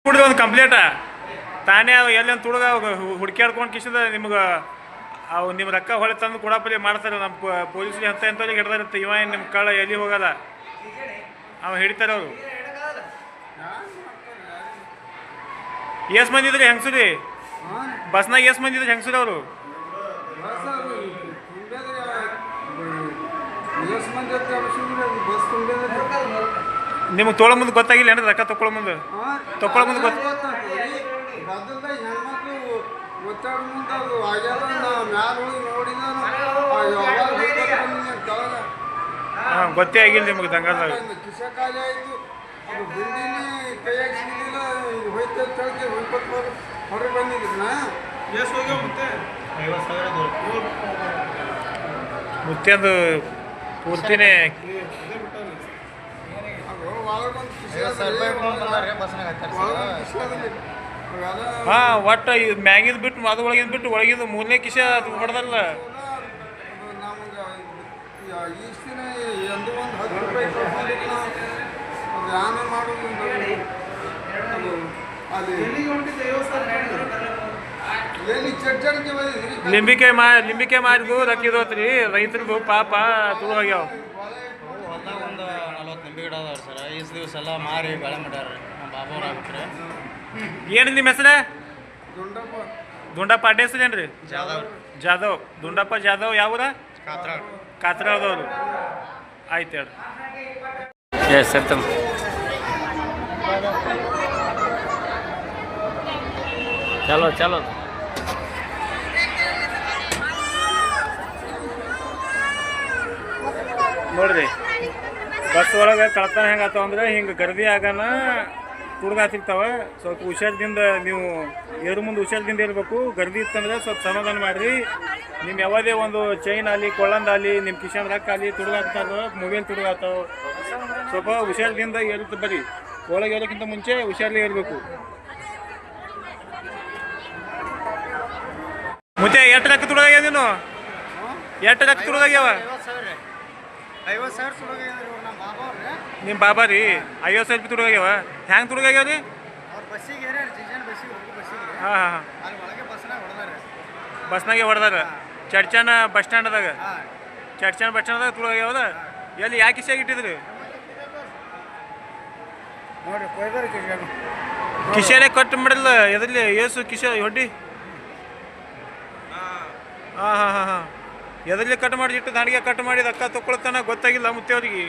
ಕುಡಿದ ಒಂದು ಕಂಪ್ಲೇಂಟ ತಾನೇ ಅವು ಎಲ್ಲಿ ತುಡುಗ ಹುಡುಕ್ಯಾಡ್ಕೊಂಡು ಕಿಸಿದ ನಿಮ್ಗೆ ಅವು ನಿಮ್ಮ ರೊಕ್ಕ ಹೊಳೆ ತಂದು ಕೊಡಪಲ್ಲಿ ಮಾಡ್ತಾರೆ. ನಮ್ಮ ಪೊಲೀಸ್ಗೆ ಎಂಥವ್ರಿಗೆ ಹಿಡ್ದಾರಿರುತ್ತೆ. ಇವ ನಿಮ್ಮ ಕಳ್ಳ ಎಲ್ಲಿ ಹೋಗಲ್ಲ, ಅವ ಹಿಡಿತಾರೆ ಅವರು. ಎಷ್ಟು ಮಂದಿ ಇದ್ರಿ ಹೆಂಗಸ್ರಿ ಬಸ್ನಾಗ? ಎಷ್ಟು ಮಂದಿ ಇದ್ರಿ ಹೆಂಗಸ್ರಿ ಅವರು? ನಿಮ್ಗೆ ತೊಗೊಳ ಮುಂದೆ ಗೊತ್ತಾಗಿಲ್ಲ ಏನ್ರಿ? ರೊಕ್ಕ ತಗೊಳ್ಳೋ ಮುಂದೆ ಗೊತ್ತೇ ಆಗಿಲ್ಲ ನಿಮ್ಗೆ ದಂಗದಾಗ? ಮುತ್ತೆಂದು ಪೂರ್ತಿನೇ ಹಾಂ. ಒಟ್ಟು ಮ್ಯಾಗಿಂದ ಬಿಟ್ಟು ಅದು ಒಳಗಿಂದ ಬಿಟ್ಟು ಒಳಗಿಂದ ಮೂರನೇ ಕಿಶ ಹೊಡೆದಲ್ಲ. ಲಿಂಬಿಕೆ ಮಾರಿದು ರಕ್ಕಿದೋತ್ರಿ ರೈತರದು ಪಾಪ ತುಳು ಹೋಗ್ಯಾವ. ಒಂದು 40 ನಿಂಬೆ ಗಿಡ ಅದಾವ್ರಿ ಸರ್. ಈಸ್ ದಿವಸ ಎಲ್ಲ ಮಾರಿ ಬೆಳೆ ಮಾಡ್ಯಾರ. ನಮ್ಮ ಬಾಬವ್ರು ಆಗ್ಬಿಟ್ರಿ. ಏನು ನಿಮ್ಮ ಹೆಸರು? ದುಂಡಪ್ಪ. ಅಡ್ಡ ಹೆಸರು ಏನ್ರಿ? ಜಾಧವ್. ದುಂಡಪ್ಪ ಜಾಧವ್. ಯಾವೂರ? ಕಾತ್ರಾಳದವರು. ಆಯ್ತು ಹೇಳ್ರಿ. Yes sir. ತಮ್ಮ ಚಲೋ ಚಲೋ. ನೋಡ್ರಿ ಬಸ್ ಒಳಗೆ ಕಳ್ತನ ಹೆಂಗಾತಾವ ಅಂದ್ರೆ ಹಿಂಗೆ ಗರ್ದಿ ಆಗನ ತುಡ್ದು ಹಾತಿರ್ತಾವ. ಸ್ವಲ್ಪ ಹುಷಾರದಿಂದ ನೀವು ಏರು ಮುಂದೆ ಹುಷಾರದಿಂದ ಇರಬೇಕು. ಗರ್ದಿ ಇತ್ತಂದ್ರೆ ಸ್ವಲ್ಪ ಸಮಾಧಾನ ಮಾಡಿರಿ. ನಿಮ್ಮ ಯಾವುದೇ ಒಂದು ಚೈನ್ ಆಗಲಿ ಕೊಳ್ಳಂದಾಗಲಿ ನಿಮ್ಮ ಕಿಶನ್ ರೊಕ್ಕ ಆಗಲಿ ತುಡ್ದು ಹಾಕ್ತಾರ, ಮೊಬೈಲ್ ತುಡ್ದು ಹಾಕ್ತಾವ. ಸ್ವಲ್ಪ ಹುಷಾರದಿಂದ ಏರುತ್ತೆ. ಬರೀ ಒಳಗೆ ಏರೋಕ್ಕಿಂತ ಮುಂಚೆ ಹುಷಾರಲ್ಲಿ ಇರಬೇಕು. ಮುಂಚೆ ಎಷ್ಟು ರೊಕ್ಕ ತುಡುಗಾಗ್ಯಾವ? ನೀನು ಎಷ್ಟು ರೊಕ್ಕ ತುಡುಗಾಗ್ಯಾವ? 50,000 ತುಡುಗಾಗ್ಯಾವ್ರಿ ನಮ್ಮ ಬಾಬವ್ರಿ. ನಿಮ್ಮ ಬಾಬಾ ರೀ 50,000 ರೂಪಾಯಿ ತುಡುಗಾಗ್ಯಾವ? ಹೆಂಗೆ ತುಡುಗಾಗ್ಯಾವ ರೀ? ಹಾಂ ಹಾಂ. ಬಸ್ನಾಗೆ ಹೊಡೆದಾರ. ಚಡ್ಚನ ಬಸ್ ಸ್ಟ್ಯಾಂಡ್ದಾಗ ತುಡುಗಾಗ್ಯಾವದ? ಎಲ್ಲಿ ಯಾಕೆ ಕಿಶಾಗಿ ಇಟ್ಟಿದ್ರಿ? ಕಿಶಾನೆ ಕಟ್ ಮಾಡಿಲ್ಲ ಎದ್ರಲ್ಲಿ ಏಸು ಕಿಶ ಹೊಡ್ಡಿ? ಹಾಂ ಹಾಂ ಹಾಂ ಹಾಂ. ಎದ್ರಲ್ಲಿ ಕಟ್ ಮಾಡಿ ಇಟ್ಟು ದಾಡಿಗೆ ಕಟ್ ಮಾಡಿ ರೊಕ್ಕ ತಗೊಳ್ತಾನ ಗೊತ್ತಾಗಿಲ್ಲ ಮುತ್ತೆ ಅವ್ರಿಗೆ.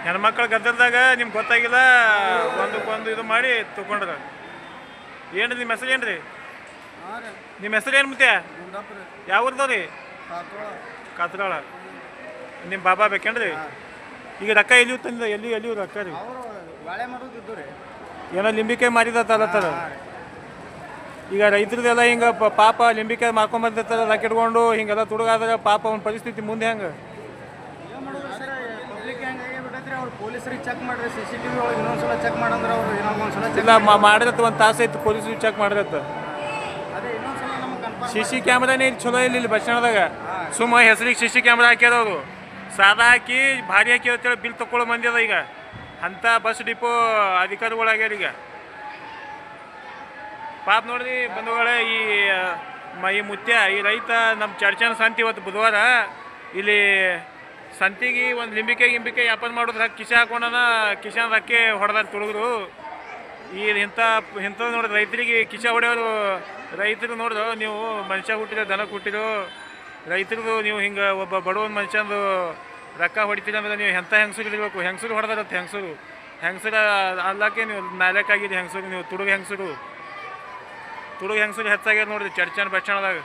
ಹೆಣ್ಮಕ್ಳ ಗದ್ದಲ್ದಾಗ ನಿಮ್ಗೆ ಗೊತ್ತಾಗಿಲ್ಲ, ಒಂದಕ್ಕೊಂದು ಇದು ಮಾಡಿ ತಗೊಂಡ್ರ. ಏನು ನಿಮ್ಮ ಹೆಸರು ಏನ್ರಿ? ನಿಮ್ಮ ಹೆಸರು ಏನು ಮುತ್ತೆ? ಯಾವ ಊರ್ದವ್ರಿ? ಕಾತ್ರಾಳ. ನಿಮ್ಮ ಬಾಬಾ ಬೇಕೇನ್ರಿ? ಈಗ ರೊಕ್ಕ ಎಲ್ಲಿ ತಂದ? ಎಲ್ಲಿ ರೊಕ್ಕ ರೀ? ಏನೋ ಲಿಂಬಿಕಾಯಿ ಮಾರಿದತ್ತಲ್ಲತ್ತಾರ. ಈಗ ರೈತರದೆಲ್ಲ ಹಿಂಗೆ ಪಾಪ ಲಿಂಬಿಕಾಯಿ ಮಾರ್ಕೊಂಬಂದಿರ್ತಾರೆ ರೊಕ್ಕ ಇಟ್ಕೊಂಡು ಹಿಂಗೆಲ್ಲ ತುಡುಗಾದ್ರೆ ಪಾಪ ಅವ್ನ ಪರಿಸ್ಥಿತಿ ಮುಂದೆ ಹೆಂಗೆ? ಪೊಲೀಸರಿಗೆ ಚೆಕ್ ಮಾಡ್ರಿ. CCTV ಒಳಗೆ ಇನ್ನೊಂದ್ಸಲ ಚೆಕ್ ಮಾಡಂದ್ರೆ ಅವ್ರು ಇನ್ನೊಂದ್ಸಲ ಇಲ್ಲ ಮಾಡಿರತ್ತ. ಒಂದು ತಾಸು ಐತೆ ಪೊಲೀಸರಿಗೆ ಚೆಕ್ ಮಾಡಿರತ್ತ. CC ಕ್ಯಾಮ್ರಾನೇ ಇಲ್ಲಿ ಚಲೋ ಇಲ್ಲಿ ಬಸ್ ಸ್ಟ್ಯಾಂಡ್ದಾಗ. ಸುಮ್ಮ ಹೆಸರಿಗೆ CC ಕ್ಯಾಮ್ರಾ ಹಾಕ್ಯಾರ ಅವರು. ಸಾದಾ ಹಾಕಿ ಭಾರಿ ಹಾಕಿ ಅಂತೇಳಿ ಬಿಲ್ ತಗೊಳ್ಳೋ ಮಂದಿ ಅದ ಈಗ. ಅಂಥ ಬಸ್ ಡಿಪೋ ಅಧಿಕಾರಿಗಳಾಗ್ಯಾರ ಈಗ. ಪಾಪ ನೋಡ್ರಿ ಬಂಧುಗಳೇ, ಈ ಮುತ್ಯ ಈ ರೈತ ನಮ್ಮ ಚಡ್ಚನ ಸಂತಿ ಇವತ್ತು ಬುಧವಾರ ಇಲ್ಲಿ ಸಂತಿಗೆ ಒಂದು ಲಿಂಬಿಕಾಯಿ ವ್ಯಾಪಾರ ಮಾಡೋದು ಕಿಶ ಹಾಕೊಂಡನ ಕಿಶನ್ ರೊಕ್ಕೆ ಹೊಡೆದಾರ ತುಳುಗರು. ಇಂಥದ್ದು ನೋಡಿದ್ರೆ ರೈತರಿಗೆ ಕಿಶ ಹೊಡೆಯೋರು ರೈತರು ನೋಡಿದ್ರು. ನೀವು ಮನುಷ್ಯ ಹುಟ್ಟಿರೋ ದನ ಹುಟ್ಟಿರೋ ರೈತರದು ನೀವು ಹಿಂಗೆ ಒಬ್ಬ ಬಡವನ ಮನುಷ್ಯಂದು ರೊಕ್ಕ ಹೊಡಿತೀರಿ ಅಂದ್ರೆ ನೀವು ಎಂಥ ಹೆಂಗಸರು ಇರಬೇಕು. ಹೆಂಗಸರು ಹೊಡೆದಾರತ್ತೆ. ಹೆಂಗಸರು ಅಲ್ಲಕ್ಕೆ ನೀವು ನಾಲ್ಕಾಗಿದೆ ಹೆಂಗಸರು. ನೀವು ತುಡುಗ ಹೆಂಗಸರು ಹೆಚ್ಚಾಗ್ಯಾರ ನೋಡಿರಿ ಚಡ್ಚನ ಬಸ್ ಸ್ಟ್ಯಾಂಡ್ದಾಗ.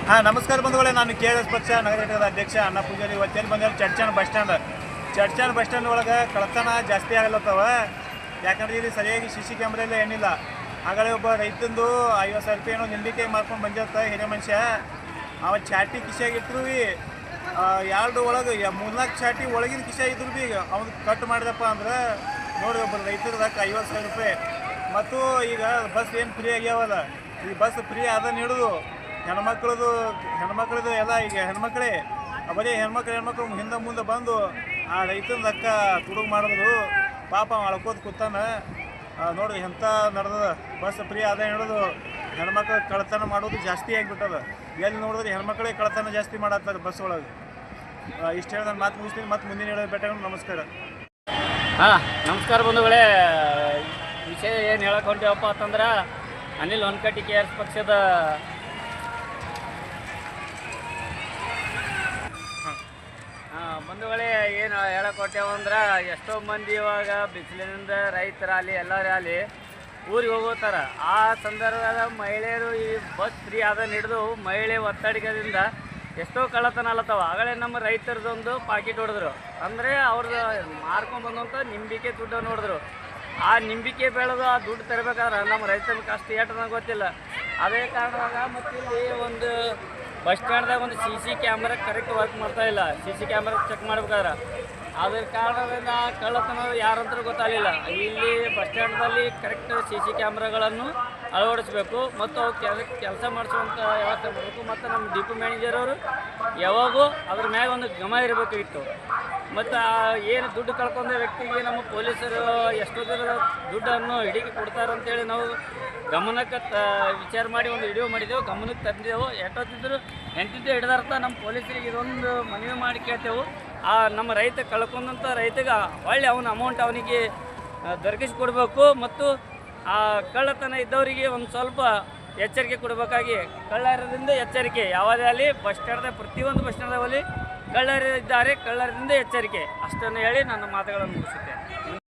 ಹಾಂ ನಮಸ್ಕಾರ ಬಂಧುಗಳೇ, ನಾನು KRS ಪಕ್ಷ ನಗರ ಘಟಕದ ಅಧ್ಯಕ್ಷ ಅಣ್ಣ ಪೂಜಾರಿ. ಇವತ್ತೇನು ಬಂದೇವೆ ಚಡ್ಚನ ಬಸ್ ಸ್ಟ್ಯಾಂಡ್ ಒಳಗೆ ಕಳ್ತನ ಜಾಸ್ತಿ ಆಗಲತ್ತವ. ಯಾಕಂದ್ರೆ ಇಲ್ಲಿ ಸರಿಯಾಗಿ CC ಕ್ಯಾಮ್ರಾ ಎಲ್ಲ ಏನಿಲ್ಲ. ಹಾಗಾದ್ರೆ ಒಬ್ಬ ರೈತಂದು 50,000 ರೂಪಾಯಿ ಏನೋ ನಿಂಬಿಕಾಯಿ ಮಾರ್ಕೊಂಡು ಬಂದಿರ್ತ ಹಿರಿಯ ಮನುಷ್ಯ. ಅವ ಚಾಟಿ ಕಿಶೆಯಾಗಿಟ್ರು ಭೀ 2 ಒಳಗೆ 3-4 ಚಾಟಿ ಒಳಗಿನ ಕಿಶೆ ಇದ್ರು ಭೀ ಅವ್ನು ಕಟ್ ಮಾಡಿದಪ್ಪ ಅಂದ್ರೆ ನೋಡಿ ಒಬ್ಬರು ರೈತರದಕ್ಕೆ 50,000 ರೂಪಾಯಿ ಮತ್ತು ಈಗ ಬಸ್ ಏನು ಫ್ರೀ ಆಗ್ಯಾವಲ್ಲ, ಈ ಬಸ್ ಫ್ರೀ ಅದನ್ನು ಹಿಡಿದು ಹೆಣ್ಮಕ್ಳದು ಎಲ್ಲ ಈಗ ಹೆಣ್ಮಕ್ಳೇ ಬರೀ ಹೆಣ್ಮಕ್ಳು ಹಿಂದೆ ಮುಂದೆ ಬಂದು ಆ ರೈತನ ಅಕ್ಕ ತುಡುಗು ಮಾಡಿದ್ರು. ಪಾಪ ಅಳ್ಕೋತ ಕೂತಾನ. ನೋಡ್ರಿ ಎಂಥ ನಡೆದದ. ಬಸ್ ಫ್ರೀ ಅದ ಹಿಡಿದು ಹೆಣ್ಮಕ್ಳು ಕಳ್ತನ ಮಾಡೋದು ಜಾಸ್ತಿ ಆಗಿಬಿಟ್ಟದ. ಎಲ್ಲಿ ನೋಡಿದ್ರೆ ಹೆಣ್ಮಕ್ಳೇ ಕಳ್ತನ ಜಾಸ್ತಿ ಮಾಡತ್ತಾರೆ ಬಸ್ ಒಳಗೆ. ಇಷ್ಟು ಹೇಳಿ ನಾನು ಮಾತು ಮುಗಿಸ್ತೀನಿ. ಮತ್ತು ಮುಂದಿನ ಹೇಳೋದು ಬೆಟ್ಟಗಳು. ನಮಸ್ಕಾರ. ಹಾಂ, ನಮಸ್ಕಾರ ಬಂಧುಗಳೇ. ವಿಷಯ ಏನು ಹೇಳಕ್ಕೆ ಹೊಂಟೇವಪ್ಪ ಅಂತಂದ್ರೆ, ಅನಿಲ್ ಹೊನ್ಕಟ್ಟಿ KRS ಪಕ್ಷದ ಬಂಧುಗಳೇ ಏನು ಹೇಳಕ್ಕೆ ಹೊಂಟೇವು ಅಂದ್ರೆ, ಎಷ್ಟೋ ಮಂದಿ ಇವಾಗ ಬಿಸಿಲಿನಿಂದ ರೈತರಾಗಲಿ ಎಲ್ಲರಾಗಲಿ ಊರಿಗೆ ಹೋಗೋತಾರ. ಆ ಸಂದರ್ಭದಾಗ ಮಹಿಳೆಯರು ಈ ಬಸ್ ಫ್ರೀ ಅದನ್ನು ಹಿಡಿದು ಮಹಿಳೆ ಒತ್ತಡದಿಂದ ಎಷ್ಟೋ ಕಳ್ಳತನ ಅಲ್ಲತ್ತವ. ಆಗಲೇ ನಮ್ಮ ರೈತರದೊಂದು ಪಾಕಿಟ್ ಹೊಡೆದ್ರು. ಅಂದರೆ ಅವ್ರದ್ದು ಮಾರ್ಕೊಂಡು ಬಂದಂಥ ನಿಂಬಿಕೆ ದುಡ್ಡು ನೋಡಿದ್ರು. ಆ ನಿಂಬಿಕೆ ಬೆಳೆದು ಆ ದುಡ್ಡು ತರಬೇಕಾದ್ರೆ ನಮ್ಮ ರೈತರ ಕಷ್ಟ ಏಟನ ಗೊತ್ತಿಲ್ಲ. ಅದೇ ಕಾರಣದಾಗ ಮತ್ತು ಇಲ್ಲಿ ಒಂದು ಬಸ್ ಸ್ಟ್ಯಾಂಡ್ದಾಗ ಒಂದು CC ಕ್ಯಾಮ್ರಾ ಕರೆಕ್ಟ್ ವರ್ಕ್ ಮಾಡ್ತಾ ಇಲ್ಲ. CC ಕ್ಯಾಮ್ರಾ ಚೆಕ್ ಮಾಡ್ಬೇಕಾದ್ರೆ ಅದ್ರ ಕಾರಣದಿಂದ ಕಳ್ಳತನ ಯಾರಂತೂ ಗೊತ್ತಾಗಲಿಲ್ಲ. ಇಲ್ಲಿ ಬಸ್ ಸ್ಟ್ಯಾಂಡ್ದಲ್ಲಿ ಕರೆಕ್ಟ್ CC ಕ್ಯಾಮ್ರಾಗಳನ್ನು ಅಳವಡಿಸ್ಬೇಕು ಮತ್ತು ಅವು ಕೆಲಸ ಮಾಡಿಸುವಂಥ ವ್ಯವಸ್ಥೆ ಮಾಡಬೇಕು. ಮತ್ತು ನಮ್ಮ ಡಿಪೋ ಮ್ಯಾನೇಜರ್ ಅವರು ಯಾವಾಗೂ ಅದ್ರ ಮ್ಯಾಗ ಒಂದು ಗಮನ ಇರಬೇಕಾಗಿತ್ತು. ಮತ್ತು ಏನು ದುಡ್ಡು ಕಳ್ಕೊಂಡ ವ್ಯಕ್ತಿಗೆ ನಮ್ಮ ಪೊಲೀಸರು ಎಷ್ಟೊತ್ತರ ದುಡ್ಡನ್ನು ಹಿಡಿಕೆ ಕೊಡ್ತಾರಂತೇಳಿ ನಾವು ಗಮನಕ್ಕೆ ವಿಚಾರ ಮಾಡಿ ಒಂದು ವಿಡಿಯೋ ಮಾಡಿದೆವು, ಗಮನಕ್ಕೆ ತಂದೆವು. ಎಷ್ಟೊತ್ತಿದ್ರು ಎಂತಿದ್ದು ಹಿಡಿದಾರ್ಥ ನಮ್ಮ ಪೊಲೀಸರಿಗೆ ಇದೊಂದು ಮನವಿ ಮಾಡಿ ಕೇಳ್ತೇವೆ. ಆ ನಮ್ಮ ರೈತ ಕಳ್ಕೊಂಡಂಥ ರೈತಗೆ ಒಳ್ಳೆ ಅವನ ಅಮೌಂಟ್ ಅವನಿಗೆ ದೊರಕಿಸಿಕೊಡ್ಬೇಕು. ಮತ್ತು ಆ ಕಳ್ಳತನ ಇದ್ದವರಿಗೆ ಒಂದು ಸ್ವಲ್ಪ ಎಚ್ಚರಿಕೆ ಕೊಡಬೇಕಾಗಿ, ಕಳ್ಳರಿಂದ ಎಚ್ಚರಿಕೆ ಯಾವುದೇ ಆಗಲಿ ಬಸ್ ಸ್ಟ್ಯಾಂಡ್ದಾಗ ಪ್ರತಿಯೊಂದು ಬಸ್ ಸ್ಟ್ಯಾಂಡ್ದಲ್ಲಿ ಕಳ್ಳರಿದ್ದಾರೆ, ಕಳ್ಳರಿಂದ ಎಚ್ಚರಿಕೆ ಅಷ್ಟನ್ನು ಹೇಳಿ ನನ್ನ ಮಾತುಗಳನ್ನು ಮುಗಿಸುತ್ತೇನೆ.